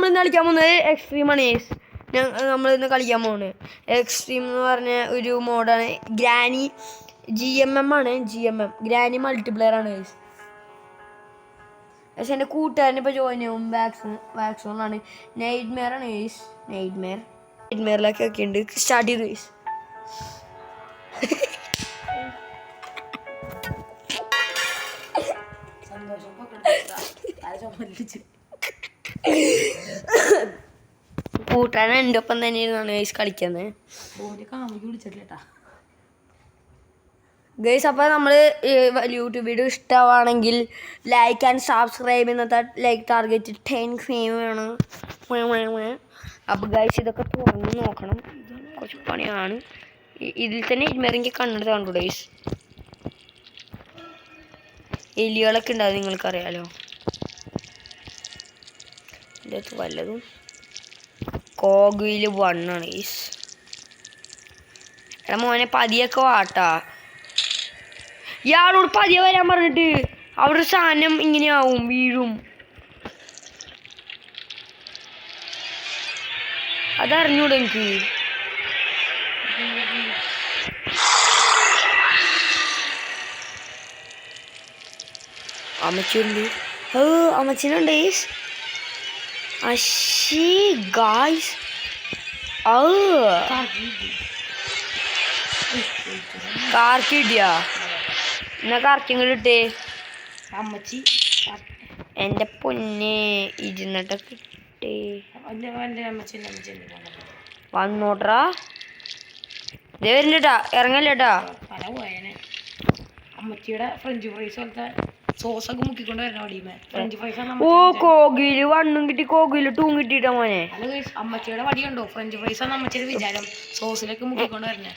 നമ്മളിന്ന് കളിക്കാൻ പോകുന്നത് എക്സ്ട്രീമാണ് ഗൈസ്. നമ്മളിന്ന് കളിക്കാൻ പോകുന്നത് എക്സ്ട്രീം എന്ന് പറഞ്ഞ ഒരു മോഡാണ്. ഗ്രാനി GMM ആണ്. GMM ഗ്രാനി മൾട്ടിപ്ലെയർ ആണ് ഗൈസ്. പക്ഷെ എൻ്റെ കൂട്ടുകാരൻ ഇപ്പോൾ ജോയിൻ ചെയ്യും. വാക്സോണാണ്. നൈറ്റ്മെയർ ആണ് ഗൈസ്. നൈറ്റ്മെയറിലൊക്കെ ഒക്കെ ഉണ്ട്. സ്റ്റാർട്ട് ചെയ്തു ഗൈസ്. കൂട്ടാൻ എൻ്റെ ഒപ്പം തന്നെയാണ് ഗൈസ് കളിക്കുന്നത് ഗൈസ്. അപ്പോൾ നമ്മൾ യൂട്യൂബ് വീഡിയോ ഇഷ്ടമാണെങ്കിൽ ലൈക്ക് ആൻഡ് സബ്സ്ക്രൈബ്. ഇന്നത്തെ ലൈക്ക് ടാർഗറ്റ് 10K വേണം. അപ്പോൾ ഗൈസ് ഇതൊക്കെ തുറന്ന് നോക്കണം. കുറച്ച് പണിയാണ്. ഇതിൽ തന്നെ ഇരിമേറെങ്കിൽ കണ്ണെടുത്ത് കണ്ടു ഗൈസ്. എലികളൊക്കെ ഉണ്ടാവും, നിങ്ങൾക്കറിയാലോ. ഇതിൻ്റെ അകത്ത് വല്ലതും കോഗിൽ 1 ആണ് ഗൈസ്. എടാ മോനെ പതിയൊക്കെ വാട്ടാ. ഇയാളോട് പതിയെ വരാൻ പറഞ്ഞിട്ട് അവിടെ സാധനം ഇങ്ങനെയാവും, വീഴും. അതറിഞ്ഞൂടെ എനിക്ക്. അമ്മച്ചുണ്ട്. അമ്മച്ചിനുണ്ട് ഗൈസ്. അശ്ശീ ഗായ്സ്. കാർക്കിടിയാ. എന്നാ കാർക്കിങ്ങോട്ട് ഇട്ടേ അമ്മച്ചി. എൻ്റെ പൊന്നെ ഇരുന്നിട്ടൊക്കെ ഇട്ടേ. വന്നോട്രാ. ഇതേ വരുന്നുട്ടാ, ഇറങ്ങല്ലേട്ടാ. അമ്മച്ചിയുടെ ഫ്രഞ്ച് ഫ്രൈസ് പോലത്തെ സോസൊക്കെ മുക്കിക്കൊണ്ട് വരണം അടിയുമേ. ഫ്രഞ്ച് ഫ്രൈസ് ഓ കോഗില് 1 കിട്ടി, കോഗില് 2 കിട്ടിയിട്ടാ മോനെ. അമ്മച്ചിയുടെ വടിയുണ്ടോ? ഫ്രഞ്ച് ഫ്രൈസ് ആണ് അമ്മച്ചിയുടെ വിചാരം. സോസിലൊക്കെ മുക്കിക്കൊണ്ട് വരണേ.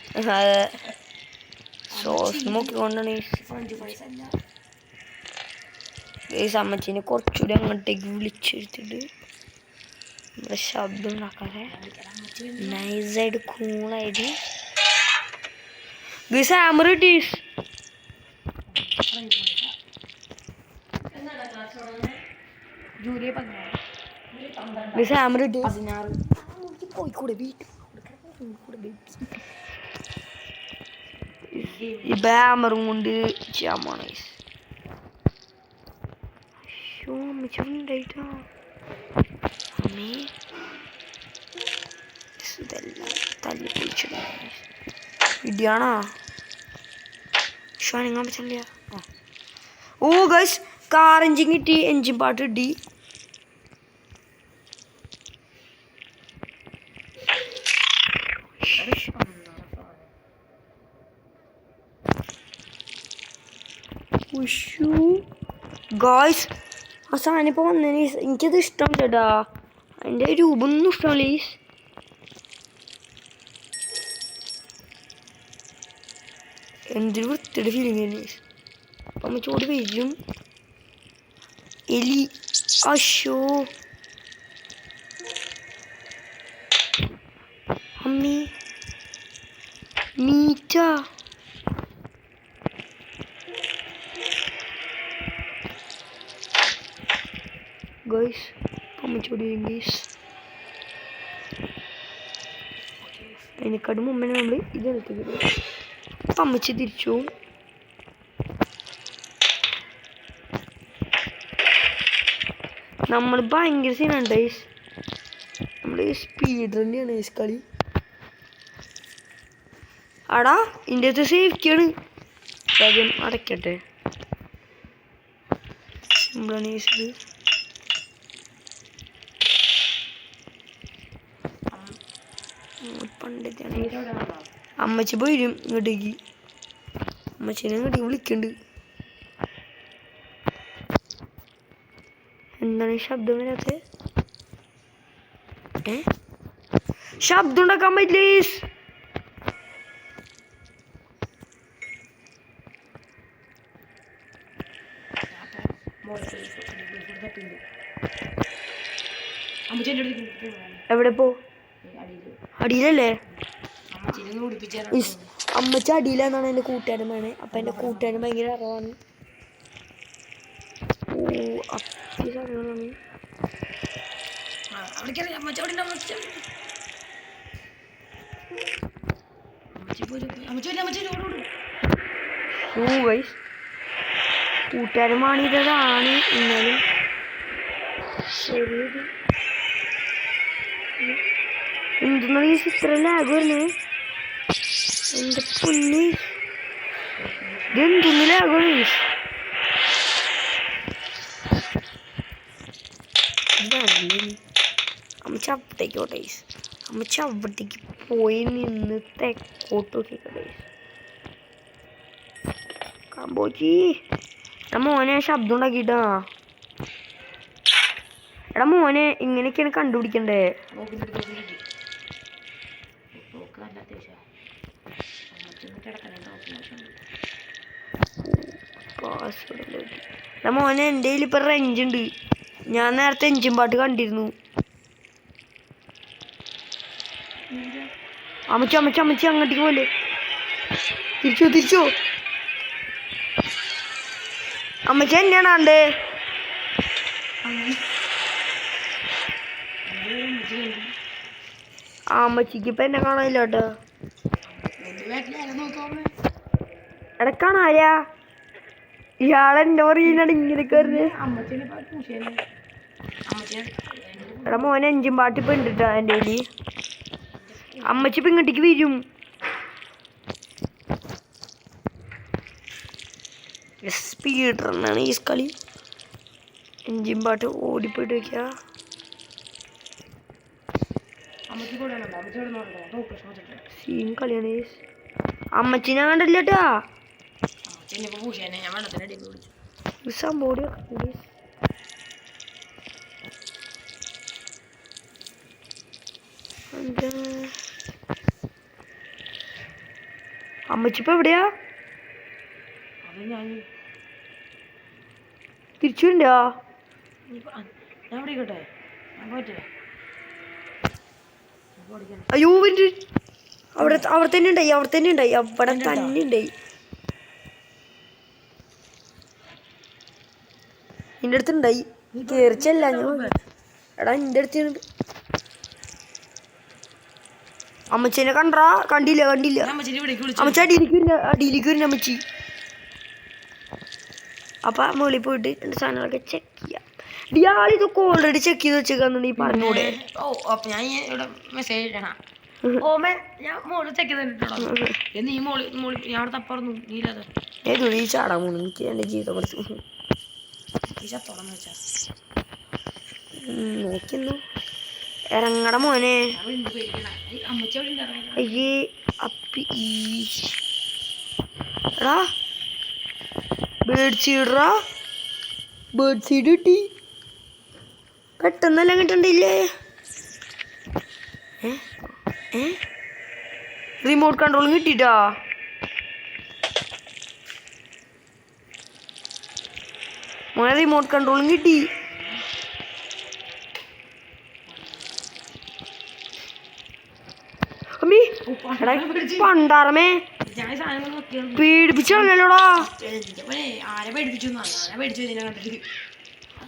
സോസ് മുക്കിക്കൊണ്ടാണ് ഫ്രഞ്ച് ഫ്രൈസ് അല്ല. അമ്മച്ചിനെ കുറച്ചുകൂടി അങ്ങോട്ടേക്ക് വിളിച്ചെടുത്തിട്ട് നമ്മുടെ ശബ്ദം ഉണ്ടാക്കാതെ നൈസായിട്ട് കൂളായിട്ട് ഹാമറിട്ടീസ്. ഇപ്പൊ ഹാമറും കൊണ്ട് ചെയ്യാമാണ്. അമ്മച്ചുണ്ടായിട്ടോ അമ്മേ. ഇതെല്ലാം തല്ലി പൊളിച്ചിടാ. ഇടിയാണോ ഷാനിങ്ങാൻ പറ്റില്ല. ഓ ഗൈസ് കാർ എഞ്ചിൻ കിട്ടി. എഞ്ചിൻ പാട്ട് കിട്ടി. ഗായ്സ് ആ സാധനം ഇപ്പോൾ വന്നതിന് എനിക്കത് ഇഷ്ടം ചേട്ടാ. അതിൻ്റെ രൂപമൊന്നും ഇഷ്ടമല്ല. എന്തൊരു വൃത്തിയുടെ ഫീലിംഗ് തന്നെ. അപ്പം ചോട് വരും എലി. അശോ അമ്മി മീറ്റാ. Guys അമ്മച്ചോടി guys. അതിനെക്കാട്ടും മുമ്പേ നമ്മൾ ഇതെടുത്തത്. അപ്പം അമ്മച്ചി തിരിച്ചു. നമ്മൾ ഭയങ്കര സീനുണ്ട് ഗൈസ്. നമ്മൾ സ്പീഡ് തന്നെയാണ് ഗൈസ് കളി. ആടാ ഇതിൻ്റെ അകത്ത് സേഫ്റ്റിയാണ്. ആദ്യം അടയ്ക്കട്ടെ. സിമ്പിളാണ് ഗൈസ്. അമ്മച്ചി പോരും ഇങ്ങോട്ടേക്ക്. അമ്മച്ചിനെ ഇങ്ങോട്ടേക്ക് വിളിക്കുന്നുണ്ട്. എന്താണ് ശബ്ദം വരാത്തെ? ശബ്ദം ഉണ്ടാക്കാൻ പറ്റില്ല. എവിടെ പോ? അടിയിലല്ലേ? അമ്മച്ചി അടിയിലെന്നാണ് എൻ്റെ കൂട്ടുകാരൻ വേണേ. അപ്പം എൻ്റെ കൂട്ടുകാരൻ ഭയങ്കര അറിവാണ്. ഓ അപ്പി സാധനങ്ങളാണ്. കൂട്ടുകാരൻ വാണിയതാണ് എന്നാലും ശരി. എന്തെന്നാ ഈ ഇത്ര ലാഗ് വരുന്നേ? എൻ്റെ പൊന്നി ഇതെന്തൊന്ന് ലാഗാണ്. അമ്മച്ച അവിടേക്കോട്ടെ, അമ്മച്ച അവിടേക്ക് പോയി നിന്ന് തെക്കോട്ട് നോക്കിക്കോട്ടെ. കമ്പോച്ചി എടാ മോനെ ശബ്ദം ഉണ്ടാക്കിട്ടാ. എടാ മോനെ ഇങ്ങനെയൊക്കെയാണ് കണ്ടുപിടിക്കണ്ടേ. എടാ മോനെ എൻ്റെ കയ്യിൽ ഇപ്പം റേഞ്ച് ഉണ്ട്. ഞാൻ നേരത്തെ എഞ്ചിൻ പാട്ട് കണ്ടിരുന്നു. അമ്മച്ചി അമ്മച്ചി അമ്മച്ചി അങ്ങോട്ടേക്ക് പോലെ തിരിച്ചോ. അമ്മച്ചി എന്നെയാണ് ആണ്ട്. അമ്മച്ചിക്ക് ഇപ്പം എന്നെ കാണാനില്ല കേട്ടോ. എടക്കാണാരാ ഇയാളെന്നെ പറയുന്നത് ഇങ്ങനെയൊക്കെ വരുന്നത്. എടാ മോനെ എഞ്ചിൻ പാട്ട് ഇപ്പം ഉണ്ട് കേട്ടോ എൻ്റെ കയ്യിൽ. അമ്മച്ചി ഇപ്പം ഇങ്ങോട്ടേക്ക് വരും. സ്പീഡ് റണ്ണാണ് ഈ കളി. എഞ്ചിൻ പാട്ട് ഓടിപ്പോയിട്ട് വയ്ക്കുക. സീൻ കളിയാണ്. അമ്മച്ചിനെ കണ്ടില്ല കേട്ടാ. സംഭവം അമ്മച്ചിപ്പോ എവിടെയാ? തിരിച്ചുണ്ടോ? അയ്യോ അവിടെ തന്നെ ഉണ്ടായി. അവിടെ തന്നെ ഉണ്ടായി. നിന്റെ അടുത്തുണ്ടായി. കേറിച്ചല്ല ഞാൻ. എടാ നിന്റെ അടുത്ത് അമ്മച്ചീനെ കണ്ടില്ല. അമ്മച്ചി അടിയിലേക്ക് വരുന്ന അമ്മച്ചി. അപ്പൊ മുകളിൽ പോയിട്ട് എന്റെ സാധനങ്ങളൊക്കെ ചെക്ക് ചെയ്യാം. ഇയാളിതൊക്കെ ഓൾറെഡി ചെക്ക് ചെയ്ത് വെച്ചേക്കാന്ന് നീ പറഞ്ഞൂടെ? ഏതൊരു ചാടാൻ പോണു. എനിക്ക് എന്റെ ജീവിതം കുറച്ച് നോക്കുന്നു. ഇറങ്ങട മോനെ. അയ്യേ അപ്പി എടാ ബേഡ് സീഡ് കിട്ടി. പെട്ടെന്നല്ല കിട്ടണ്ടില്ലേ? റിമോട്ട് കൺട്രോളും കിട്ടിട്ടാ. മോനെ റിമോട്ട് കൺട്രോളും കിട്ടി. പണ്ടാറമേ പീഡിപ്പിച്ചല്ലോടാ.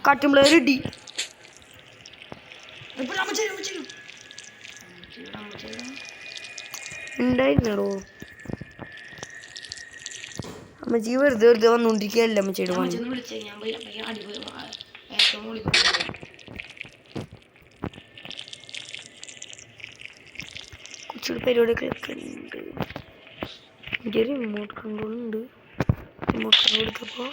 കട്ടുമ്പിളേർ കിട്ടി. ഉണ്ടായിരുന്നോ അമ്മച്ചി? വെറുതെ വന്നോണ്ടിരിക്കുകയല്ല അമ്മച്ചിയുടെ പണി. കുറച്ചുകൂടി പരിപാടികളൊക്കെ ഉണ്ട്. എനിക്ക് റിമോട്ട് കൺട്രോൾ ഉണ്ട്. റിമോട്ട് കൺട്രോൾ എടുത്തപ്പോൾ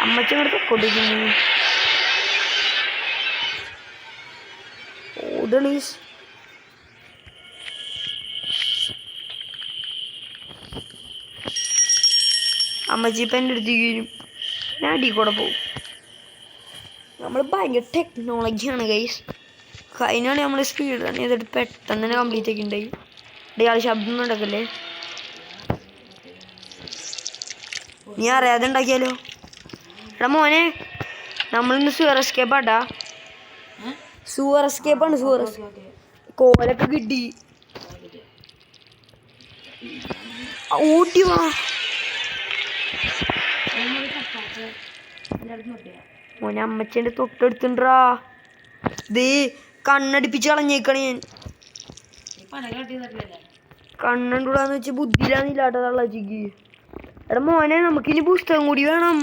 അമ്മച്ചി ഇങ്ങോട്ട് കൊടുക്കുന്നു. ഓടണീസ് അമ്മച്ചി ഇപ്പം എൻ്റെ അടുത്തേക്ക് വരും. ഞാൻ അടി കൂടെ പോകും. നമ്മൾ ഭയങ്കര ടെക്നോളജിയാണ് ഗൈസ്. കഴിഞ്ഞാണ് നമ്മൾ സ്പീഡ് റൺ ചെയ്തിട്ട് പെട്ടെന്ന് തന്നെ കംപ്ലീറ്റ് ഒക്കെ ഉണ്ടായി. ഇയാൾ ശബ്ദം നടക്കല്ലേ? നീ അറിയാതെ ഉണ്ടാക്കിയാലോ? എടാ മോനെ നമ്മളിന്ന് സൂവർ എസ്കേപ്പാട്ടാ. സൂവർ എസ്കേപ്പാണ്. കോലൊക്കെ കിട്ടി. ഓടി വാ. മോനെ അമ്മച്ചേൻ്റെ തൊട്ടെടുത്തുണ്ടാ. ദേ കണ്ണടിപ്പിച്ച് കളഞ്ഞേക്കണേ ഞാൻ. കണ്ണണ്ടൂടാന്ന് വെച്ച് ബുദ്ധിയിലാന്നില്ലാട്ടോ തള്ളച്ചിക്ക്. എടാ മോനെ നമുക്കിനി പുസ്തകം കൂടി വേണം.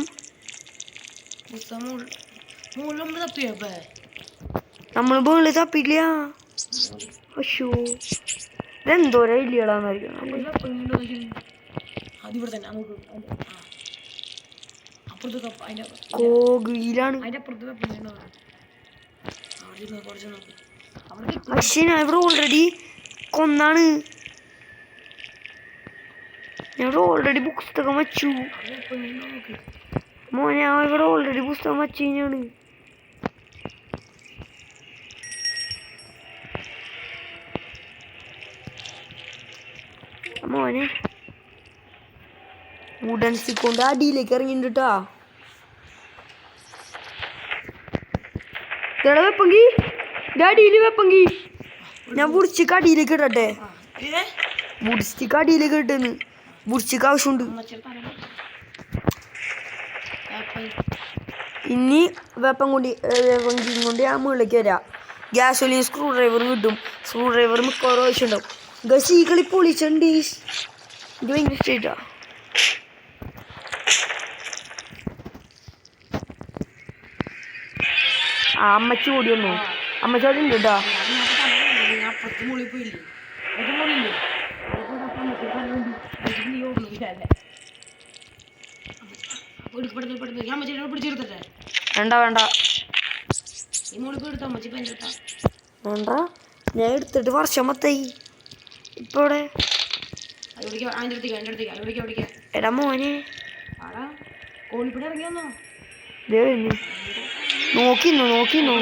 നമ്മള് ബോള് തപ്പില്ല. അശോ ഇതെന്തോരം ഇല്ലടാന്നറിയാം. കോഗിലാണ് അശ്വിന ഇവിടെ ഓൾറെഡി കൊന്നാണ്. ഞാൻ ഓൾറെഡി പുസ്തകം വച്ചു മോനെ. ഞാൻ ഇവിടെ ഓൾറെഡി പുസ്തകം വച്ചു കഴിഞ്ഞാണ്. മോനെ വുഡൻ സ്റ്റിക്ക് കൊണ്ട് അടിയിലേക്ക് ഇറങ്ങിട്ടാ. വെപ്പങ്കി അടിയിൽ വെപ്പങ്കി ഞാൻ ബുടിച്ചിക്ക് അടിയിലേക്ക് ഇടട്ടെ. ബുടിച്ചിക്ക് അടിയിലേക്ക് ഇട്ടെന്ന്. ബുടിച്ചിക്ക് ആവശ്യമുണ്ട്. ഇനി വെപ്പം കൊണ്ട് ഞാൻ മുകളിലേക്ക് വരാം. ഗ്യാസോലിൻ സ്ക്രൂ ഡ്രൈവറും കിട്ടും. സ്ക്രൂ ഡ്രൈവർ മിക്കവാറും ആവശ്യമുണ്ടാവും. ഗസ് ഈ കളി പൊളിച്ചുണ്ട്. ഇത് ഭയങ്കര ഇഷ്ടമായിട്ടാ. ആ അമ്മച്ചി ഓടി വന്നു. അമ്മച്ചി അവിടെ ഉണ്ട് കേട്ടോ. വേണ്ട വേണ്ട വേണ്ട ഞാൻ എടുത്തിട്ട് വർഷം മത്തായി. ഇപ്പൊ ഇവിടെ എടാ മോനെ നോക്കിന്നോ നോക്കിന്നോ.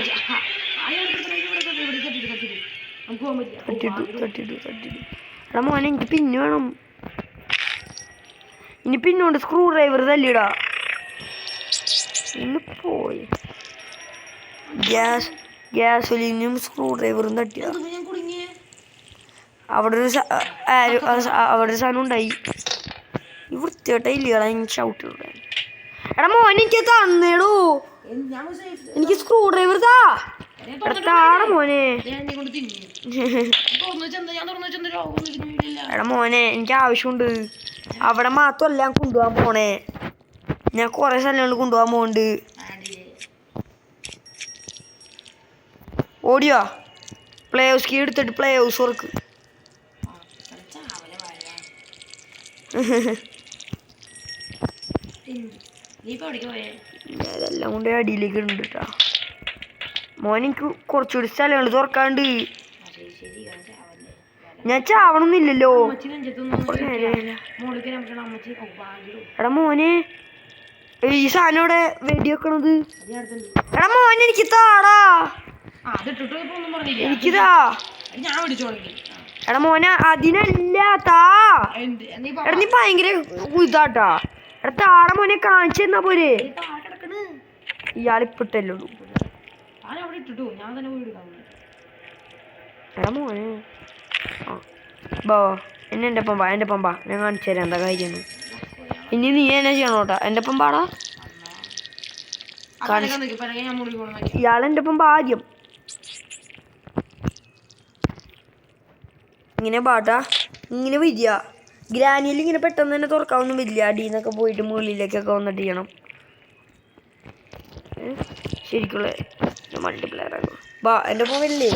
എടാ മോനെ എനിക്ക് പിന്നെ വേണം. ഇനി പിന്നോണ്ട് സ്ക്രൂ ഡ്രൈവർ തല്ലിടാ. ഇന്ന് പോയി ഗ്യാസോലിനും സ്ക്രൂ ഡ്രൈവറും തട്ടിയ. അവിടെ ഒരു സാധനം ഉണ്ടായി. ഈ വൃത്തിയായിട്ട ഇല്ലടാ എനിക്ക് ഷൗട്ട്. എടാ മോനെ എനിക്ക് തന്നേടൂ. എനിക്ക് സ്ക്രൂ ഡ്രൈവർ താടാ മോനെ. എടാ മോനെ എനിക്ക് ആവശ്യമുണ്ട്. അവിടെ മാത്രമല്ല ഞാൻ കൊണ്ടുപോകാൻ പോണേ. ഞാൻ കുറെ സ്ഥലങ്ങളിൽ കൊണ്ടുപോകാൻ പോകണ്ട്. ഓടിയോ പ്ലേ ഹൗസ് കീ എടുത്തിട്ട് പ്ലേ ഹൗസ് വർക്ക്. ഇതെല്ലാം കൊണ്ട് അടിയിലേക്ക് ഉണ്ട് കേട്ടോ മോനെ. എനിക്ക് കുറച്ചുകൂടി സ്ഥലങ്ങൾ തുറക്കാണ്ട്. ഞാൻ ചാവണമെന്നില്ലല്ലോ. എടാ മോനെ ഈ സാധനം ഇവിടെ വെടി വെക്കണത്. എടാ മോനെ എനിക്ക് താടാ. എനിക്കിതാ. എടാ മോനെ അതിനല്ല താ. എടാ നീ ഭയങ്കര ഇതാട്ടാ. എടാ താടാ മോനെ കാണിച്ചു തന്നാ പോരെ. ഇയാളിപ്പിട്ടല്ലോ. എടാ മോനെ ബാ എന്നെ എൻ്റെ ഒപ്പം വാ. എൻ്റെ ഒപ്പം വാ. ഞാൻ കാണിച്ചു തരാം എന്താ കാര്യം. ഇനി നീ എന്നെ ചെയ്യണോട്ടാ. എൻ്റെ ഒപ്പം പാടാ. ഇയാളെൻ്റെ ഒപ്പം ആദ്യം ഇങ്ങനെ പാട്ടാ. ഇങ്ങനെ വിരിയ ഗ്രാനിയിൽ ഇങ്ങനെ പെട്ടെന്ന് തന്നെ തുറക്കാവൊന്നും വരില്ല. അടിയിൽ പോയിട്ട് മുകളിലേക്കൊക്കെ വന്നിട്ട് ചെയ്യണം. ശരിക്കുള്ള മൾട്ടിപ്ലെയർ ആകും. വാ എൻ്റെ ഒപ്പം വരില്ലേ.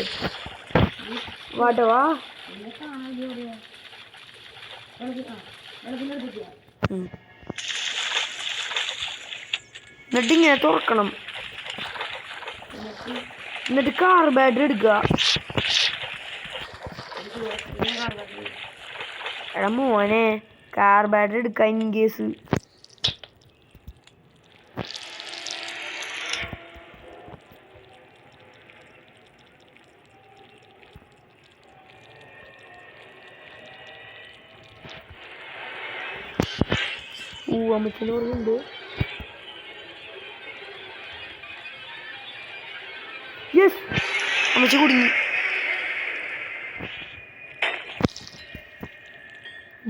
വാട്ടോ വാ. എന്നിട്ട് ഇങ്ങനെ തുറക്കണം. എന്നിട്ട് കാർ ബാറ്ററി എടുക്കുക. എടാ മോനെ കാർ ബാറ്ററി എടുക്കുക ഇൻ കേസ്. അമ്മച്ചെന്ന് പറയുന്നുണ്ട്. യെസ് അമ്മച്ചി കുടുങ്ങി.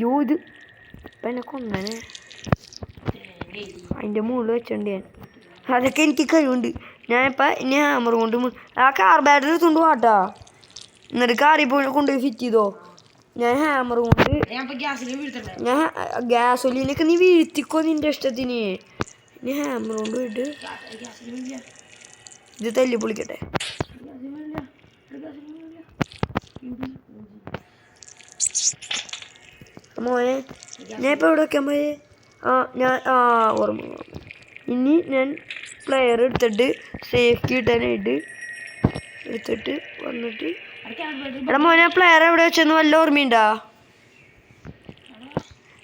യോ ഇത് ഇപ്പം എന്നെ കൊന്നനെ. അതിൻ്റെ മുകളിൽ വെച്ചിട്ടുണ്ട് ഞാൻ. അതൊക്കെ എനിക്ക് കഴിവുണ്ട്. ഞാനിപ്പോൾ ഇനി ഹാമർ കൊണ്ട് ആ കാർ ബാറ്ററി എടുത്തുകൊണ്ട് പോട്ടാ. എന്നിട്ട് കാറിൽ പോയി കൊണ്ടുപോയി ഫിറ്റ് ചെയ്തോ. ഞാൻ ഹാമർ കൊണ്ട് ഞാൻ ഗ്യാസൊലിനൊക്കെ നീ വീഴ്ത്തിക്കോ നിന്റെ ഇഷ്ടത്തിന്. ഇനി ഹാമർ കൊണ്ട് പോയിട്ട് ഇത് തല്ലി പൊളിക്കട്ടെ. മോനെ ഞാൻ ഇപ്പോൾ എവിടെ വെക്കാൻ പോയേ? ഓർമ്മ. ഇനി ഞാൻ പ്ലെയർ എടുത്തിട്ട് സേഫ്റ്റി ഇട്ടാനായിട്ട് എടുത്തിട്ട് വന്നിട്ട് എടാ മോനെ പ്ലെയർ എവിടെ വെച്ചെന്ന് വല്ല ഓർമ്മയുണ്ടോ?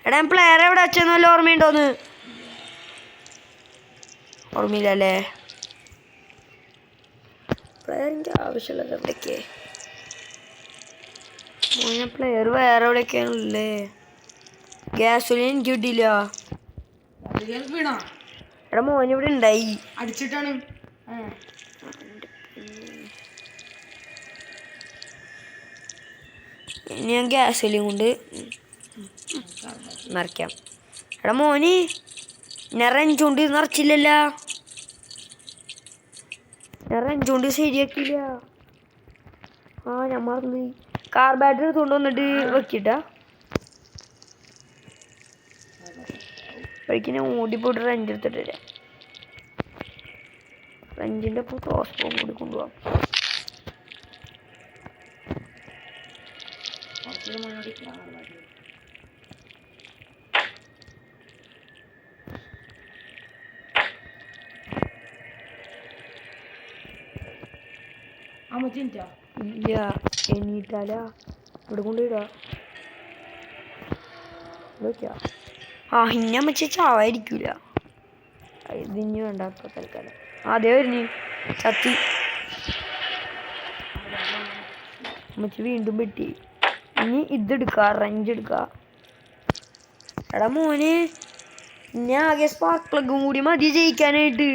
എടാ ഞാൻ പ്ലെയർ എവിടെ വെച്ചെന്ന് വല്ല ഓർമ്മയുണ്ടോന്ന്? ഓർമ്മയില്ലല്ലേ? പ്ലെയറിൻ്റെ ആവശ്യമുള്ളത് എവിടേക്കേ? മോനെ പ്ലെയർ വേറെ എവിടെയൊക്കെയാണല്ലേ? ഗ്യാസൊലിൻ എനിക്ക് കിട്ടിയില്ല. എടാ മോൻ ഇവിടെ ഉണ്ടായി അടിച്ചിട്ടാണ്. ഇനി ഞാൻ ഗ്യാസൊലിൻ കൊണ്ട് നിറയ്ക്കാം. എടാ മോന് ഞാൻ റെഞ്ചുകൊണ്ട് നിറച്ചില്ലല്ലോ. ഞാൻ റെഞ്ചുകൊണ്ട് ശരിയാക്കിയില്ല. ഞാൻ മറന്നു. കാർ ബാറ്ററി എടുത്തുകൊണ്ട് വന്നിട്ട് വെക്കിട്ടാ. അപ്പോഴേക്കും ഞാൻ ഓടിപ്പോയിട്ട് റെഞ്ച് എടുത്തിട്ട് വരാം. റെഞ്ചിൻ്റെ ഒപ്പം ക്രോസ് ബോ കൂടി കൊണ്ടുപോകാം. ഇല്ല എണീറ്റാല ഇവിടെ കൊണ്ടുപോയിടാ. ഇന്ന അമ്മച്ചി ചാവായിരിക്കൂല. ഇതിന് വേണ്ട ഇപ്പൊ തൽക്കാലം. അതേ വരുന്നു ചത്തി. അമ്മച്ചി വീണ്ടും വെട്ടി. ഇനി ഇതെടുക്ക, റെഞ്ച് എടുക്ക. എടാ മോന് ഞാൻ ആകെ സ്പാർക്ക് പ്ലഗും കൂടി മതി ജയിക്കാനായിട്ട്.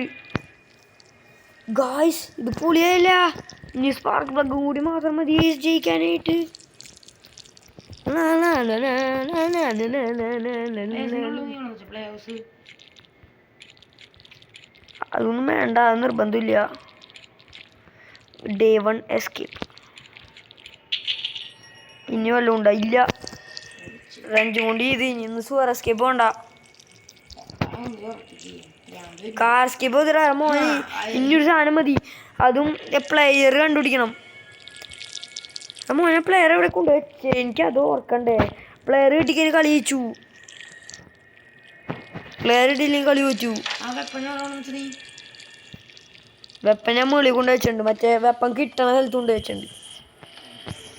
ഗായ്സ് ഇത് പൊളിയായില്ല. ഇനി സ്പാർക്ക് പ്ലഗും കൂടി മാത്രം മതി ജയിക്കാനായിട്ട്. അതൊന്നും വേണ്ട, അത് നിർബന്ധമില്ല. Day 1 escape. ഇനി വല്ലതും ഉണ്ടോ? ഇല്ല. റെഞ്ച് കൊണ്ട് ചെയ്ത് ഇനി സൂപ്പർ എസ്കേപ്പ് വേണ്ട. കാർ എസ്കേപ്പ് മോനെ ഇനിയൊരു സാധനം മതി. അതും പ്ലെയർ കണ്ടുപിടിക്കണം. മോനെ പ്ലെയർ എവിടെ കൊണ്ടുവച്ചേ? എനിക്കത് ഓർക്കണ്ടേ. പ്ലെയർ കിട്ടിക്കഴിഞ്ഞ് കളി വെച്ചു. പ്ലെയർ ഇട്ടില്ലെങ്കിൽ കളി വെച്ചു. വെപ്പൻ ഞാൻ മുകളിൽ കൊണ്ട് വെച്ചിട്ടുണ്ട്. മറ്റേ വെപ്പൻ കിട്ടണ സ്ഥലത്ത് കൊണ്ട് വെച്ചിട്ടുണ്ട്.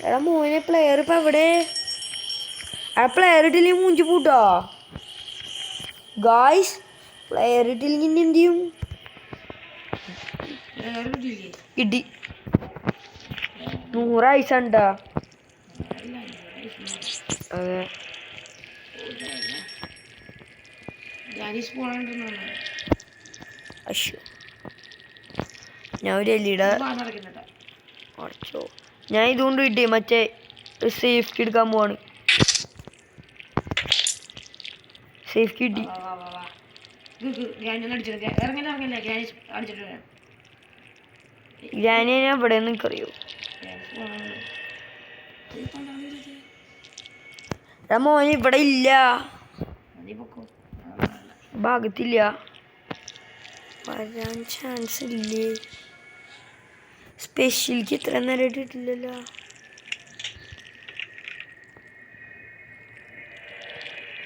എടാ മോനെ പ്ലെയർ ഇപ്പം എവിടെ? ആ പ്ലെയർ ഇട്ടില്ലെങ്കിൽ മൂഞ്ചി പൂട്ടോ. ഗായ്സ് പ്ലെയർ ഇട്ടില്ലെങ്കിൽ ഇനി എന്ത് ചെയ്യും? കിട്ടി 100 ഐസ് ഉണ്ടാ. അതെ അശ്ശോ ഞാൻ ഒരു എല്ലിയുടെ അടച്ചോ. ഞാൻ ഇതുകൊണ്ട് കിട്ടി മറ്റേ സേഫ്റ്റി എടുക്കാൻ പോവാണ്. സേഫ്റ്റി കിട്ടി. ഗ്രാനി ഞാൻ ഇവിടെ നിനക്കറിയോ? മോന് ഇവിടെ ഇല്ല, ഭാഗത്തില്ല, വരാൻ ചാൻസ് ഇല്ലേ? സ്പെഷ്യൽക്ക് ഇത്ര നേരം ഇട്ടിട്ടില്ലല്ലോ.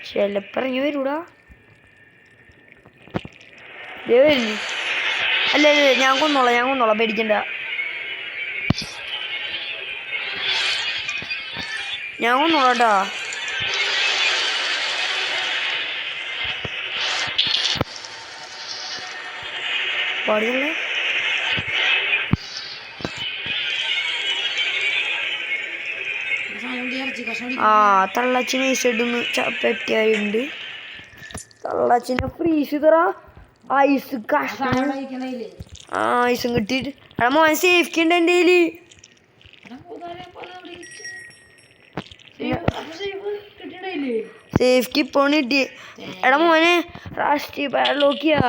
ചിലപ്പോൾ ഇറങ്ങി വരൂടാ. വരുന്നു. അല്ല ഞാൻ കൊന്നോളാം പേടിക്കണ്ട. ഞാൻ കൊന്നോളാട്ടാ. പാടിയല്ലേ. തള്ളച്ചിനെ ഐസിടുന്ന് പെട്ടിയായിട്ടുണ്ട്. തള്ളച്ചിനെ ഫ്രീസ് തറ ഐസ് കഷ്ണം. ഐസും കിട്ടിയിട്ട് എടാ മോൻ സേഫ്റ്റി ഉണ്ട് എൻ്റെ കയ്യില്. സേഫ്റ്റി ഇപ്പോൾ കിട്ടി. എടാ മോനെ രാഷ്ട്രീയ പാഡ്ലോക്കിയാ.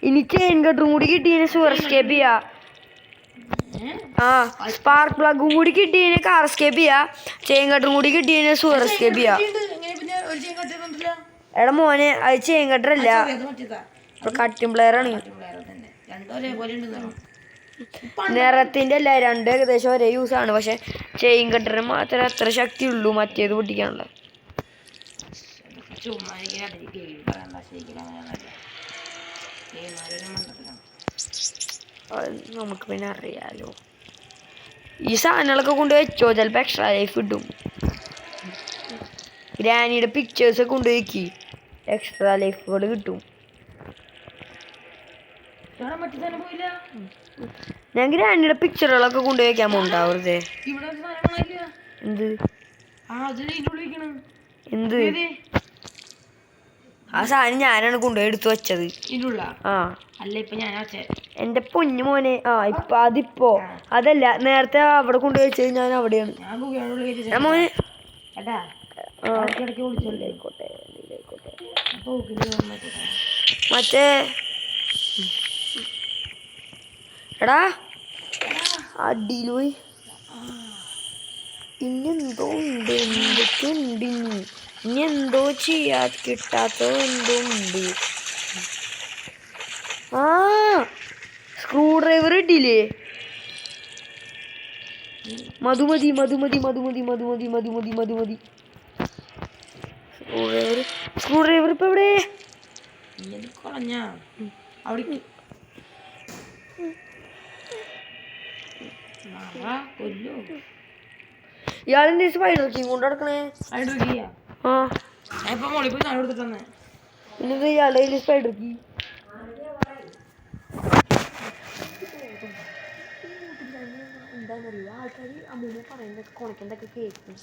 ഇനി ചെയിൻ കട്ടറും കൂടി കിട്ടിയതിനെ സൂർ എസ്കേപ്പ് ചെയ്യാ. ആ സ്പാർക്ക് പ്ലഗും കൂടി കിട്ടിയതിനെ കാർ എസ്കേപ്പ് ചെയ്യാ. ചെയിൻ കട്ടറും കൂടി കിട്ടിയതിനെ സൂർ എസ്കേപ്പ് ചെയ്യാ. എടാ മോനെ അത് ചെയിൻ കട്ടറല്ല, കട്ടിംഗ് പ്ലെയർ ആണ്. നിറത്തിന്റെ അല്ല, രണ്ടും ഏകദേശം ഒരേ യൂസ് ആണ്. പക്ഷെ ചെയിൻ കട്ടറിന് മാത്രമേ അത്ര ശക്തി ഉള്ളൂ മറ്റേത് പൊട്ടിക്കാനുള്ള. നമുക്ക് പിന്നെ അറിയാലോ. ഈ സാധനങ്ങളൊക്കെ കൊണ്ട് വെച്ചോ, ചിലപ്പോൾ എക്സ്ട്രാ ലൈഫ് കിട്ടും. ഗ്രാനിയുടെ പിക്ചേഴ്സ് ഒക്കെ കൊണ്ട് വെക്കി, എക്സ്ട്രാ ലൈഫുകൾ കിട്ടും. ഞാൻ ഗ്രാനിയുടെ പിക്ചറുകളൊക്കെ കൊണ്ടുവയ്ക്കാൻ പോണ്ടാവരുതേ. എന്ത് എന്ത് ആ സാധനം ഞാനാണ് കൊണ്ടുപോയി എടുത്തു വെച്ചത്. ആ എന്റെ പൊന്നു മോനെ. ആ ഇപ്പൊ അതിപ്പോ അതല്ല, നേരത്തെ അവിടെ കൊണ്ടുപോയി വെച്ചത് ഞാൻ അവിടെയാണ്. മോനെ മറ്റേ എടാ അടിയിൽ പോയി ഇന്നെന്തോ ഉണ്ട്, എന്തൊക്കെ ഉണ്ട് ഇനി എന്തോ ചെയ്യാ കിട്ടാത്തത് എന്തോ ഉണ്ട്. ആ സ്ക്രൂ ഡ്രൈവർ ഇട്ടില്ലേ? മധുമതി മധുമതി മധുമതി മധുമതി മധുമതി മധുമതി സ്ക്രൂ ഡ്രൈവർ ഇപ്പൊ എവിടെ? ഇയാളെന്ത് സ്പൈഡർ കീ കൊണ്ട് നടക്കണേ? ആ പിന്നെ ഇയാളുടെ കയ്യിൽ സ്പൈഡർ കീ. എന്താണെന്നറിയോ, ആൾക്കാർ അമ്മൂമ്മ പറയുന്നതൊക്കെ കൊണക്കണ്ടൊക്കെ കേൾക്കും.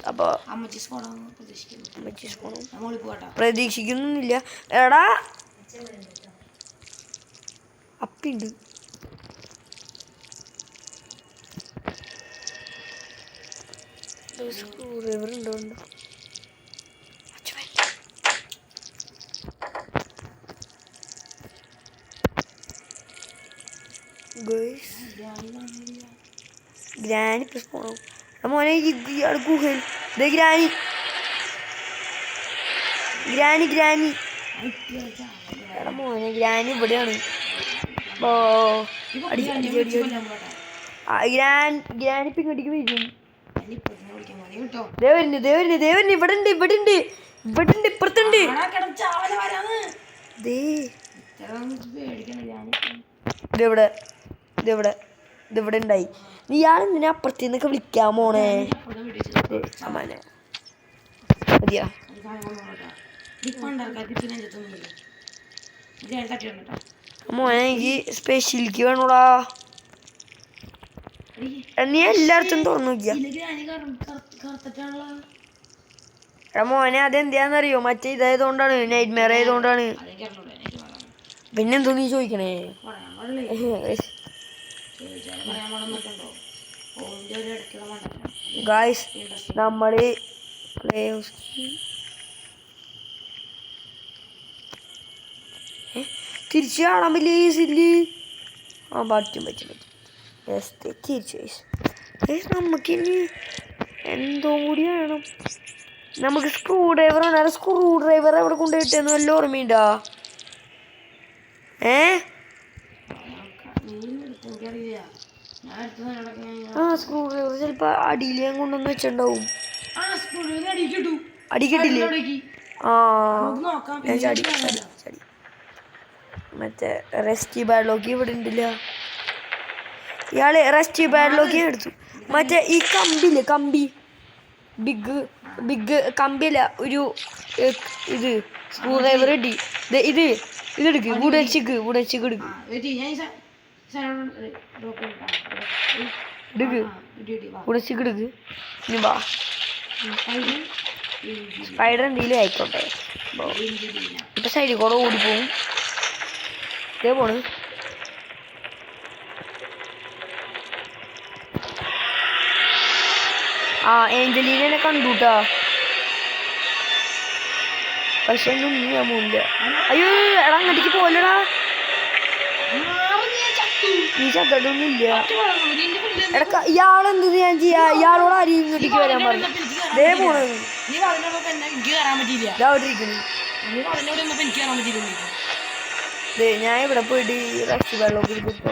അപ്പൊ പ്രതീക്ഷിക്കുന്നില്ല. എടാ അപ്പിണ്ട്. സ്ക്രൂ ഡ്രൈവർ ഉണ്ടോ? ഗ്രാനി പോണം മോനെ. ഇയാൾ ഗുഹയിൽ ഗ്രാനി ഗ്രാനി ഗ്രാനി എടാ മോനെ, ഗ്രാനി ഇവിടെയാണ്. ഓ ഗ്രാനി പിങ്ങോട്ടേക്ക് വരും. ദേവന് ദേവന് ദേവന് ഇവിടെ ഉണ്ട്, ഇവിടെ ഉണ്ട്, ഇവിടെ ഉണ്ട്, ഇപ്പുറത്തുണ്ട്. ഇതെവിടെ ഇതെവിടെ ഇതിവിടെ ഉണ്ടായി. ഇയാൾ എന്തിനാ അപ്പുറത്തു നിന്നൊക്കെ വിളിക്കാൻ പോണേ? അമ്മാനെ മതിയാ. മോനെ എനിക്ക് സ്പെഷ്യലിക്ക് വേണോടാ. നീ എല്ലായിടത്തും തുറന്നു നോക്കിയാ. എടാ മോനെ അതെന്താന്നറിയോ? മറ്റേ ഇതായതുകൊണ്ടാണ്, നൈറ്റ് മെയർ ആയതുകൊണ്ടാണ്. പിന്നെന്തോ നീ ചോദിക്കണേ? ഗായ്സ് നമ്മള് തിരിച്ചു കാണാൻ പറ്റില്ല. ആ പറ്റും പറ്റും പറ്റും. തിരിച്ചു നമുക്കിനി എന്തോ കൂടി വേണം. നമുക്ക് സ്ക്രൂ ഡ്രൈവർ ആണ്. സ്ക്രൂ ഡ്രൈവർ എവിടെ കൊണ്ടുപോയിട്ടെന്ന് വല്ല ഓർമ്മയുണ്ടോ? ആ സ്ക്രൂ ഡ്രൈവർ ചിലപ്പോ അടിയിൽ ഞാൻ കൊണ്ടുവന്ന് വെച്ചിട്ടുണ്ടാവും. അടി കിട്ടില്ലേ? ആ ഞാൻ ചടി ചടി ചടി. മറ്റേ റെസ്റ്റി ബാഡ്ലോക്ക് ഇവിടെ ഉണ്ടില്ല. ഇയാള് റെസ്റ്റി ബാഡ്ലോക്ക് എടുത്തു. മറ്റേ ഈ കമ്പില്ലേ, കമ്പി ബിഗ് ബിഗ് കമ്പിയല്ല, ഒരു ഇത് സ്ക്രൂ ഡ്രൈവർ ഇടി. ഇത് ഇതെടുക്ക്, വുഡച്ചിക്ക് വുഡച്ചിക്ക് എടുക്ക് എടുക്ക് വുഡച്ചിക്ക് എടുക്ക്. ഇനി വാ, സ്പൈഡർ എന്തെങ്കിലും ആയിക്കോട്ടെ. ഇപ്പൊ സൈഡിൽ കൂടെ ഓടിപ്പോവും. ഇതേ പോണ്. ആ ഏഞ്ചലീനെ കണ്ടുട്ടാ. പക്ഷെ ഒന്നും ഞാൻ പോകില്ല. അയ്യോ എടാ അങ്ങോട്ടേക്ക് പോലടാ, നീ ചത്തൊന്നുമില്ല. എടാ ഇയാളെന്ത് ഞാൻ ചെയ്യാ? ഇയാളോട് ആരെയും ഇങ്ങോട്ടേക്ക് വരാൻ പറഞ്ഞു. ദേ പോണത് ഞാൻ ഇവിടെ പോയിട്ട് റഷ് വെള്ളമൊക്കെ എടുത്ത്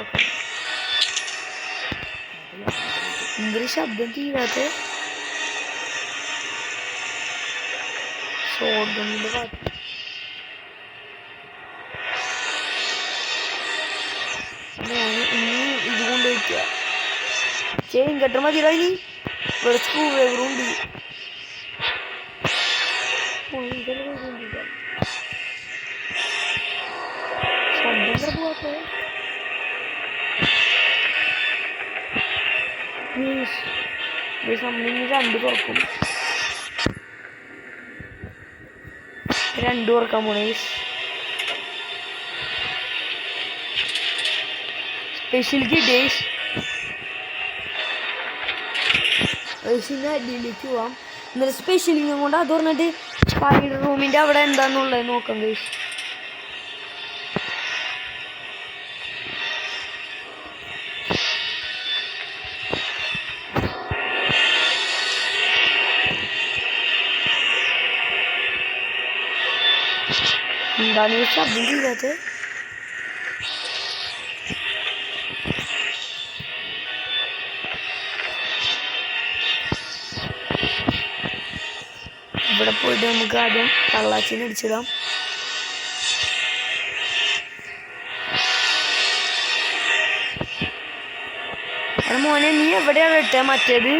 എന്തൊരു ശബ്ദം തീരാത്ത ഷോർട്ട് പാട്ട്. ഇത് കൊണ്ടുപോയിക്കുക ചെയിൻ കെട്ട മതിയോ? ഇനി ഇവിടെ സ്ക്രൂ ഡ്രൈവറുണ്ട്. ശബ്ദം പോട്ടെ. നമ്മളിനി 2 തുറക്കും. 2 തുറക്കാൻ പോണേ. സ്പെഷ്യൽ ഡേയ്സ് അടിയിലേക്ക് പോവാം. ഇന്നലെ സ്പെഷ്യലിങ്ങ കൊണ്ട് അത് പറഞ്ഞിട്ട് സ്പൈഡർ റൂമിൻ്റെ അവിടെ എന്താന്നുള്ളത് നോക്കാം ഗൈസ്. എന്താണ് ഈ ശബ്ദം ചെയ്യാത്തത്? ഇവിടെ പോയിട്ട് നമുക്ക് ആദ്യം തള്ളാച്ചിനെ അടിച്ചിടാം. അവിടെ മോനെ നീ എവിടെയാണ് ഇട്ടേ? മറ്റേത്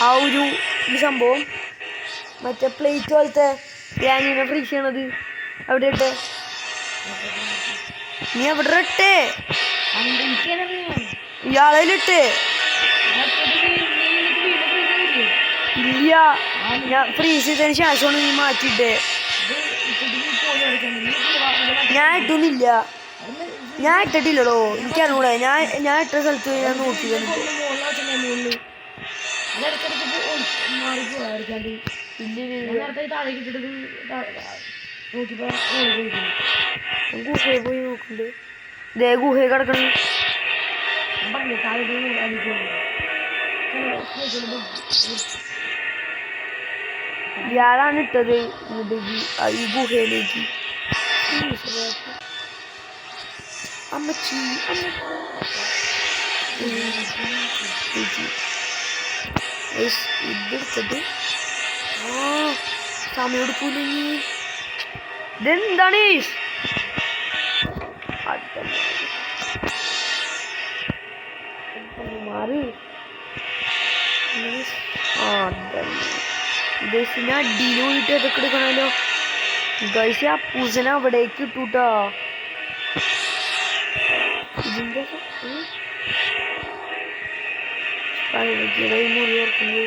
ആ ഒരു ഈ സംഭവം മറ്റേ പ്ലേറ്റ് പോലത്തെ ഗ്രാനീനെ ഫ്രീസ് ചെയ്യണത് എവിടെ ഇട്ടേ? നീ എവിടെ ഇട്ടേ? ഇയാളയിലിട്ടേ? ഇല്ല, ഞാൻ ഫ്രീസ് ചെയ്തതിന് ശേഷമാണ് നീ മാറ്റിയിട്ടേ. ഞാൻ ഇട്ടൊന്നുമില്ല, ഞാൻ ഇട്ടിട്ടില്ലടോ. എനിക്കറിഞ്ഞൂടെ, ഞാൻ ഇട്ട സ്ഥലത്ത് ഞാൻ നോക്കി ഗുഹയെ പോയി നോക്കുന്നുണ്ട്. ദേ ഗുഹയെ കിടക്കണം. ഇയാളാണ് ഇട്ടത് ഈ ഗുഹയിലേക്ക്. അമ്മച്ചി ഇതെടുത്തിട്ട് സമയം എടുക്കൂല. ഇതെന്താണ് മാറി ഗൈസിനെ അടിയിൽ പോയിട്ട് അതൊക്കെ എടുക്കണമല്ലോ. ഗൈസ് ആ പൂസനെ അവിടേക്ക് ഇട്ടൂട്ടാ. ഇതിൻ്റെ മുറി ഓർക്കുന്നു.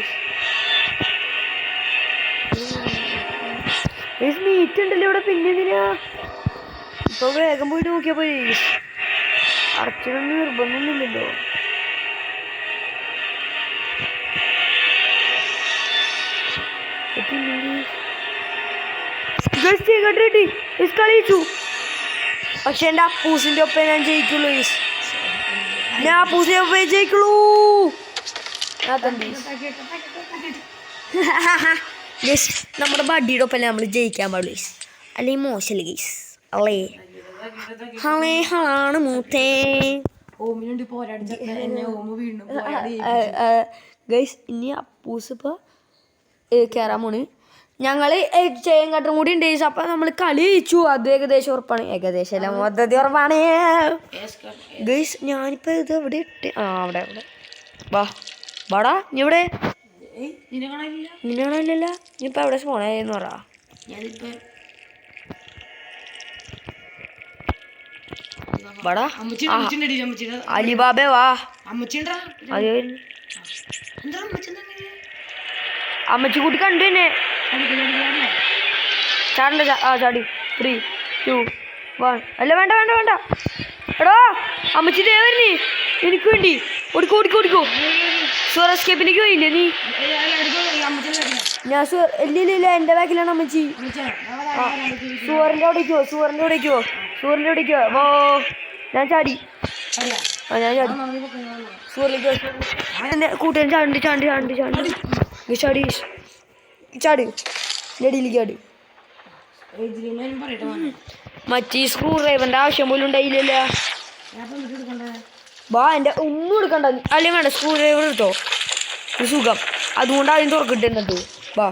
മീറ്റ് ഉണ്ടല്ലോ ഇവിടെ. പിന്നെ എന്തിനാ ഇപ്പൊ വേഗം പോയിട്ട് നോക്കിയാ പോയി. അടച്ചിടൊന്നും നിർബന്ധമൊന്നുമില്ലല്ലോ. കളിച്ചു പക്ഷെ എൻ്റെ അപ്പൂസിൻ്റെ ഒപ്പം ഞാൻ ജയിക്കുള്ളൂ. ഞാൻ അപ്പൂസിൻ്റെ ഒപ്പം ജയിക്കുള്ളൂ. നമ്മുടെ ബഡിയുടെ ഒപ്പം നമ്മൾ ജയിക്കാൻ പാടുള്ളൂ, അല്ലെങ്കിൽ മോശമല്ലേ ഗൈസ്? അല്ലേ ഹളേ ഹളാണ് മൂത്തേ ഗൈസ്. ഇനി അപ്പൂസ് ഇപ്പോൾ കയറാൻ പോണ്. ഞങ്ങൾ ചെയ്യാൻ കട്ടും കൂടി ഉണ്ട്. അപ്പം നമ്മൾ കളി ജയിച്ചു. അത് ഏകദേശം ഉറപ്പാണ്. ഏകദേശം അല്ല, മൊത്തത്തിൽ ഉറപ്പാണ് ഗൈസ്. ഞാനിപ്പോൾ ഇത് എവിടെ ഇട്ട് അവിടെ അവിടെ വാടാ. നീ ഇവിടെ നിന്നെ കാണാനില്ലല്ലോ. നീ ഇപ്പം എവിടെ പോണേന്ന് പറ. വാടാ അലിബാബേ വാ. അമ്മച്ചി കൂട്ടി കണ്ടു തന്നെ. ചാടണ്ട. ചാടി 3, 2, 1. അല്ല വേണ്ട വേണ്ട വേണ്ട. എടാ അമ്മച്ചി ദേവരനി എനിക്ക് വേണ്ടി ഓടിക്കോ ഓടിക്കോ ഓടിക്കോ. ഷുവർ എസ്കേപ്പിലേക്ക് പോയില്ലേ നീ? ഞാൻ ഷുവർ ഇല്ല എൻ്റെ ബാക്കിലാണ് അമ്മച്ചി. സൂറിന്റെ അവിടേക്കോ ഓ ഞാൻ ചാടി ഞാൻ ചാടി സൂറിലേക്ക് കൂട്ടുകാരൻ ചാടി നെടിയിലേക്ക് മറ്റേ സ്ക്രൂ ഡ്രൈവറിന്റെ ആവശ്യം പോലും ഉണ്ടായില്ലല്ലോ ബാ എന്റെ ഒന്നും എടുക്കണ്ട അല്ലെങ്കിൽ വേണ്ട സ്ക്രൂ ഡ്രൈവർ എടുത്തോ ഒരു സുഖം അതുകൊണ്ട് ആദ്യം തുറക്കിട്ടുണ്ടോ ബാ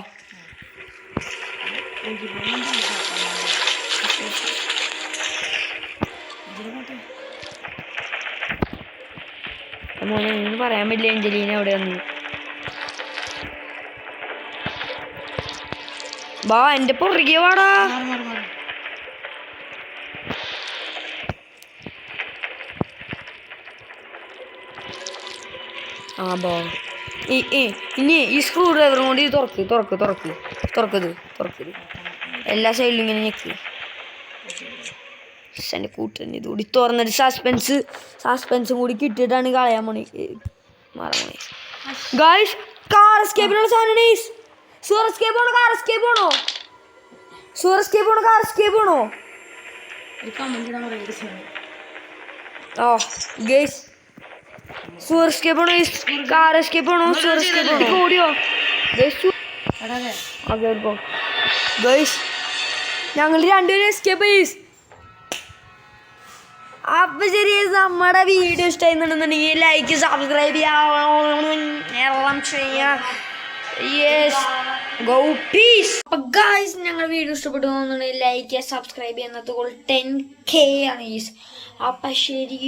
മോനെ ഒന്നും പറയാൻ പറ്റില്ല അഞ്ജലീന അവിടെ വന്നു ബാ എന്റെ പുറകെ വാടാ ആ ബാ ഇനി ഈ സ്ക്രൂ ഡ്രൈവറും കൊണ്ട് ഇത് തുറക്കത് എല്ലാ സൈഡിലും ഇങ്ങനെ ഞെക്ക് എൻ്റെ കൂട്ടുതന്നെ ഇതുകൂടി തുറന്നിട്ട് സസ്പെൻസും കൂടി കിട്ടിയിട്ടാണ് കളയാൻ പോണേ മാറാൻ പോണേ ഗായ്സ് കാർ എസ്കേപ്പിനുള്ള സാധനം സൂർ എസ്കേപ്പ് ആണോ കാർ എസ്കേപ്പ് ആണോ ഓ ഗൈസ് സൂർ എസ്കേപ്പ് ആണോ കാർ എസ്കേപ്പ് ആണോ ഓടിയോ ഗൈസ് ഞങ്ങൾ രണ്ടുപേരും എസ്കേപ്പ് ചെയ്യും അപ്പൊ ശരി നമ്മുടെ വീഡിയോ ഇഷ്ടമായിരുന്നുണ്ടെന്നുണ്ടെങ്കിൽ ലൈക്ക് സബ്സ്ക്രൈബ് എല്ലാം ചെയ്യാം ഗോ പീസ്. അപ്പൊ ഗായ്സ് ഞങ്ങൾ വീഡിയോ ഇഷ്ടപ്പെട്ടു തോന്നുന്നുണ്ടെങ്കിൽ ലൈക്ക് ചെയ്യുക സബ്സ്ക്രൈബ് ചെയ്യുന്നത് 10K ആണ്. അപ്പൊ ശരി.